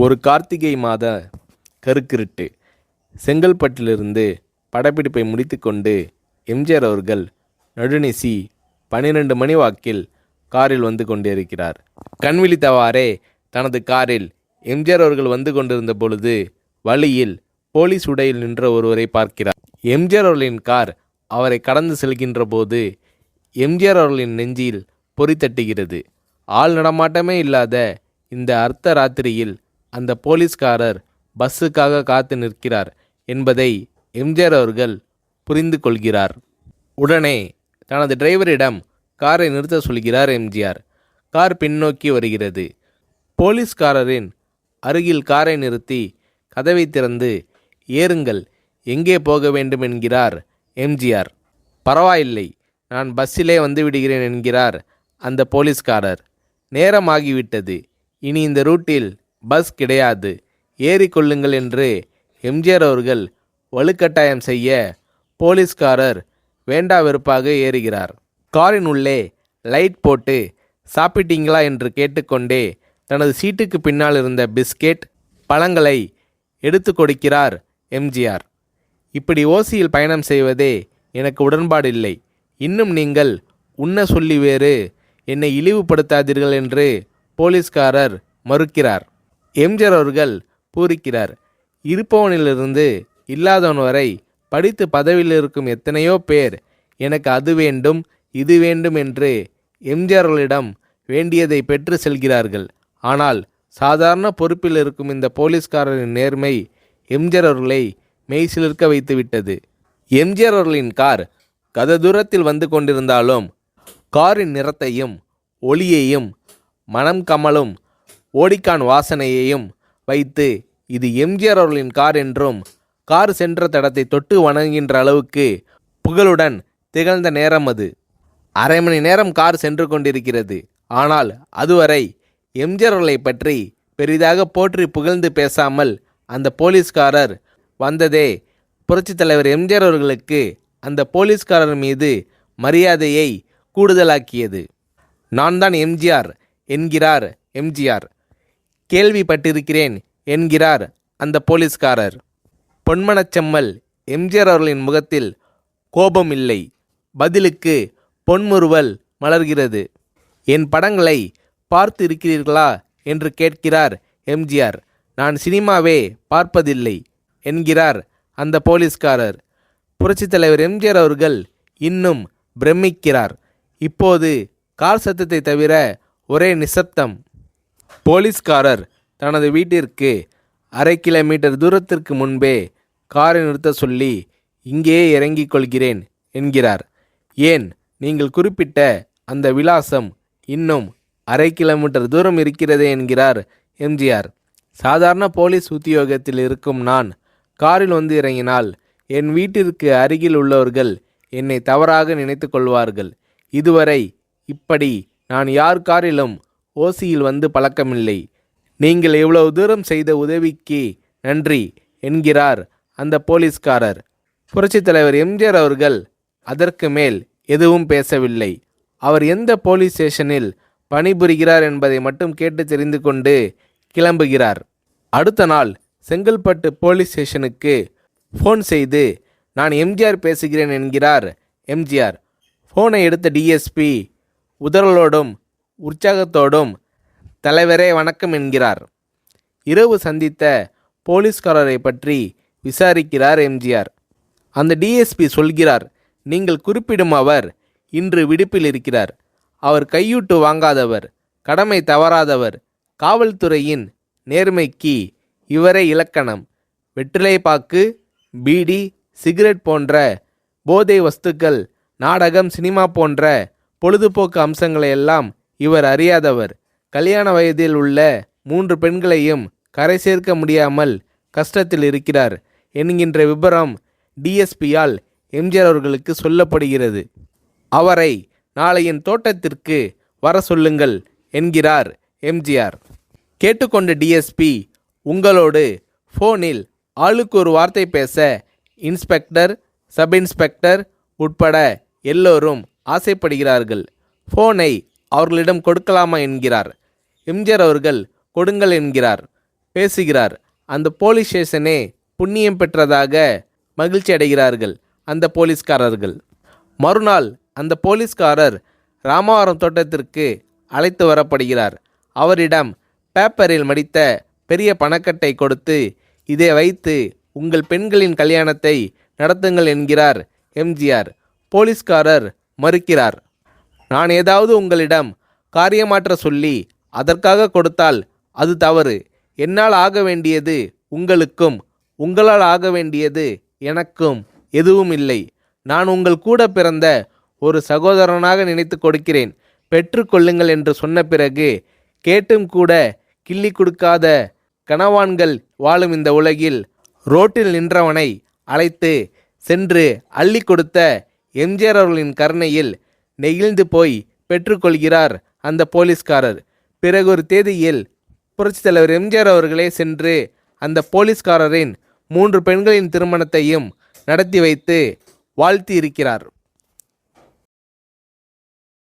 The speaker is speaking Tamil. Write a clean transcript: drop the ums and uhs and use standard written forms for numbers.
ஒரு கார்த்திகை மாத கருக்கிருட்டு. செங்கல்பட்டிலிருந்து படப்பிடிப்பை முடித்துக்கொண்டு எம்ஜிஆர் அவர்கள் நடுநிசி 12 மணி வாக்கில் காரில் வந்து கொண்டிருக்கிறார். கண் விழித்தவாறே தனது காரில் எம்ஜிஆர் அவர்கள் வந்து கொண்டிருந்த பொழுது வழியில் போலீஸ் உடையில் நின்ற ஒருவரை பார்க்கிறார். எம்ஜிஆர் அவர்களின் கார் அவரை கடந்து செல்கின்ற போது எம்ஜிஆர் அவர்களின் நெஞ்சில் பொறி தட்டுகிறது. ஆள் நடமாட்டமே இல்லாத இந்த அர்த்த ராத்திரியில் அந்த போலீஸ்காரர் பஸ்ஸுக்காக காத்து நிற்கிறார் என்பதை எம்ஜிஆர் அவர்கள் புரிந்து கொள்கிறார். உடனே தனது டிரைவரிடம் காரை நிறுத்த சொல்கிறார் எம்ஜிஆர். கார் பின்னோக்கி வருகிறது. போலீஸ்காரரின் அருகில் காரை நிறுத்தி கதவை திறந்து ஏறுங்கள், எங்கே போக வேண்டும் என்கிறார் எம்ஜிஆர். பரவாயில்லை, நான் பஸ்ஸிலே வந்து விடுகிறேன் என்கிறார் அந்த போலீஸ்காரர். நேரமாகிவிட்டது, இனி இந்த ரூட்டில் பஸ் கிடையாது, ஏறிக்கொள்ளுங்கள் என்று எம்ஜிஆர் அவர்கள் வலுக்கட்டாயம் செய்ய போலீஸ்காரர் வேண்டா வெறுப்பாக ஏறுகிறார். காரின் உள்ளே லைட் போட்டு சாப்பிட்டீங்களா என்று கேட்டுக்கொண்டே தனது சீட்டுக்கு பின்னால் இருந்த பிஸ்கெட் பழங்களை எடுத்து கொடுக்கிறார் எம்ஜிஆர். இப்படி ஓசியில் பயணம் செய்வதே எனக்கு உடன்பாடில்லை. இன்னும் நீங்கள் உண்ண சொல்லி வேறு என்னை இழிவுபடுத்தாதீர்கள் என்று போலீஸ்காரர் மறுக்கிறார். எம்ஜிஆர் அவர்கள் பூரிக்கிறார். இருப்பவனிலிருந்து இல்லாதவன் வரை படித்து பதவியில் இருக்கும் எத்தனையோ பேர் எனக்கு அது வேண்டும் இது வேண்டும் என்று எம்ஜிஆர் அவர்களிடம் வேண்டியதை பெற்று செல்கிறார்கள். ஆனால் சாதாரண பொறுப்பில் இருக்கும் இந்த போலீஸ்காரரின் நேர்மை எம்ஜிஆர் அவர்களை மெய்சிலிர்க்க வைத்துவிட்டது. எம்ஜிஆர் அவர்களின் கார் கத தூரத்தில் வந்து கொண்டிருந்தாலும் காரின் நிறத்தையும் ஒளியையும் மனம் கமலும் ஓடிக்கான் வாசனையையும் வைத்து இது எம்ஜிஆர் அவர்களின் கார் என்றும் கார் சென்ற தடத்தை தொட்டு வணங்குகின்ற அளவுக்கு புகழுடன் திகழ்ந்த நேரம் அது. அரை மணி நேரம் கார் சென்று கொண்டிருக்கிறது. ஆனால் அதுவரை எம்ஜிஆர் அவர்களை பற்றி பெரிதாக போற்றி புகழ்ந்து பேசாமல் அந்த போலீஸ்காரர் வந்ததே புரட்சித் தலைவர் எம்ஜிஆர் அவர்களுக்கு அந்த போலீஸ்காரர் மீது மரியாதையை கூடுதலாக்கியது. நான் தான் எம்ஜிஆர் என்கிறார் எம்ஜிஆர். கேள்விப்பட்டிருக்கிறேன் என்கிறார் அந்த போலீஸ்காரர். பொன்மனச்செம்மல் எம்ஜிஆர் அவர்களின் முகத்தில் கோபம் இல்லை, பதிலுக்கு பொன்முறுவல் மலர்கிறது. என் படங்களை பார்த்து இருக்கிறீர்களா என்று கேட்கிறார் எம்ஜிஆர். நான் சினிமாவே பார்ப்பதில்லை என்கிறார் அந்த போலீஸ்காரர். புரட்சித் தலைவர் எம்ஜிஆர் அவர்கள் இன்னும் பிரமிக்கிறார். இப்போது கார் சத்தத்தை தவிர ஒரே நிசப்தம். போலீஸ்காரர் தனது வீட்டிற்கு 1/2 கிலோமீட்டர் தூரத்திற்கு முன்பே காரை நிறுத்த சொல்லி இங்கேயே இறங்கிக் கொள்கிறேன் என்கிறார். ஏன், நீங்கள் குறிப்பிட்ட அந்த விலாசம் இன்னும் 1/2 கிலோமீட்டர் தூரம் இருக்கிறதே என்கிறார் எம்ஜிஆர். சாதாரண போலீஸ் உத்தியோகத்தில் இருக்கும் நான் காரில் வந்து இறங்கினால் என் வீட்டிற்கு அருகில் உள்ளவர்கள் என்னை தவறாக நினைத்து கொள்வார்கள். இதுவரை இப்படி நான் யார் காரிலும் ஓசியில் வந்து பழக்கமில்லை. நீங்கள் இவ்வளவு தூரம் செய்த உதவிக்கு நன்றி என்கிறார் அந்த போலீஸ்காரர். புரட்சித் தலைவர் எம்ஜிஆர் அவர்கள் அதற்கு மேல் எதுவும் பேசவில்லை. அவர் எந்த போலீஸ் ஸ்டேஷனில் பணிபுரிகிறார் என்பதை மட்டும் கேட்டு தெரிந்து கொண்டு கிளம்புகிறார். அடுத்த நாள் செங்கல்பட்டு போலீஸ் ஸ்டேஷனுக்கு ஃபோன் செய்து நான் எம்ஜிஆர் பேசுகிறேன் என்கிறார் எம்ஜிஆர். ஃபோனை எடுத்த டிஎஸ்பி உதறலோடும் உற்சாகத்தோடும் தலைவரே வணக்கம் என்கிறார். இரவு சந்தித்த போலீஸ்காரரை பற்றி விசாரிக்கிறார் எம்ஜிஆர். அந்த டிஎஸ்பி சொல்கிறார், நீங்கள் குறிப்பிடும் அவர் இன்று விடுப்பில் இருக்கிறார். அவர் கையூட்டு வாங்காதவர், கடமை தவறாதவர், காவல்துறையின் நேர்மைக்கு இவரே இலக்கணம். வெற்றிலை பாக்கு, பீடி, சிகரெட் போன்ற போதை வஸ்துக்கள், நாடகம், சினிமா போன்ற பொழுதுபோக்கு அம்சங்களையெல்லாம் இவர் அறியாதவர். கல்யாண வயதில் உள்ள 3 பெண்களையும் கரை சேர்க்க முடியாமல் கஷ்டத்தில் இருக்கிறார் என்கின்ற விபரம் டிஎஸ்பியால் எம்ஜிஆர் அவர்களுக்கு சொல்லப்படுகிறது. அவரை நாளை என் தோட்டத்திற்கு வர சொல்லுங்கள் என்கிறார் எம்ஜிஆர். கேட்டுக்கொண்ட டிஎஸ்பி உங்களோடு ஃபோனில் ஆளுக்கு ஒரு வார்த்தை பேச இன்ஸ்பெக்டர், சப் இன்ஸ்பெக்டர் உட்பட எல்லோரும் ஆசைப்படுகிறார்கள். ஃபோனை அவர்களிடம் கொடுக்கலாமா என்கிறார். எம்ஜிஆர் அவர்கள் கொடுங்கள் என்கிறார். பேசுகிறார். அந்த போலீஸ் ஸ்டேஷனே புண்ணியம் பெற்றதாக மகிழ்ச்சி அடைகிறார்கள் அந்த போலீஸ்காரர்கள். மறுநாள் அந்த போலீஸ்காரர் ராமவரம் தோட்டத்திற்கு அழைத்து வரப்படுகிறார். அவரிடம் பேப்பரில் மடித்த பெரிய பணக்கட்டை கொடுத்து, இதை வைத்து உங்கள் பெண்களின் கல்யாணத்தை நடத்துங்கள் என்கிறார் எம்ஜிஆர். போலீஸ்காரர் மறுக்கிறார். நான் ஏதாவது உங்களிடம் காரியமாற்ற சொல்லி அதற்காக கொடுத்தால் அது தவறு. என்னால் ஆக வேண்டியது உங்களுக்கும், உங்களால் ஆக வேண்டியது எனக்கும் எதுவும் இல்லை. நான் உங்கள் கூட பிறந்த ஒரு சகோதரனாக நினைத்து கொடுக்கிறேன், பெற்றுக்கொள்ளுங்கள் என்று சொன்ன பிறகு கேட்டும் கூட கிள்ளி கொடுக்காத கனவான்கள் வாழும் இந்த உலகில் ரோட்டில் நின்றவனை அழைத்து சென்று அள்ளி கொடுத்த எம்ஜிஆர் அவர்களின் கருணையில் நெகிழ்ந்து போய் பெற்றுக்கொள்கிறார் அந்த போலீஸ்காரர். பிறகு ஒரு தேதியில் புரட்சித் தலைவர் எம்ஜிஆர் அவர்களே சென்று அந்த போலீஸ்காரரின் 3 பெண்களின் திருமணத்தையும் நடத்தி வைத்து வாழ்த்தி இருக்கிறார்.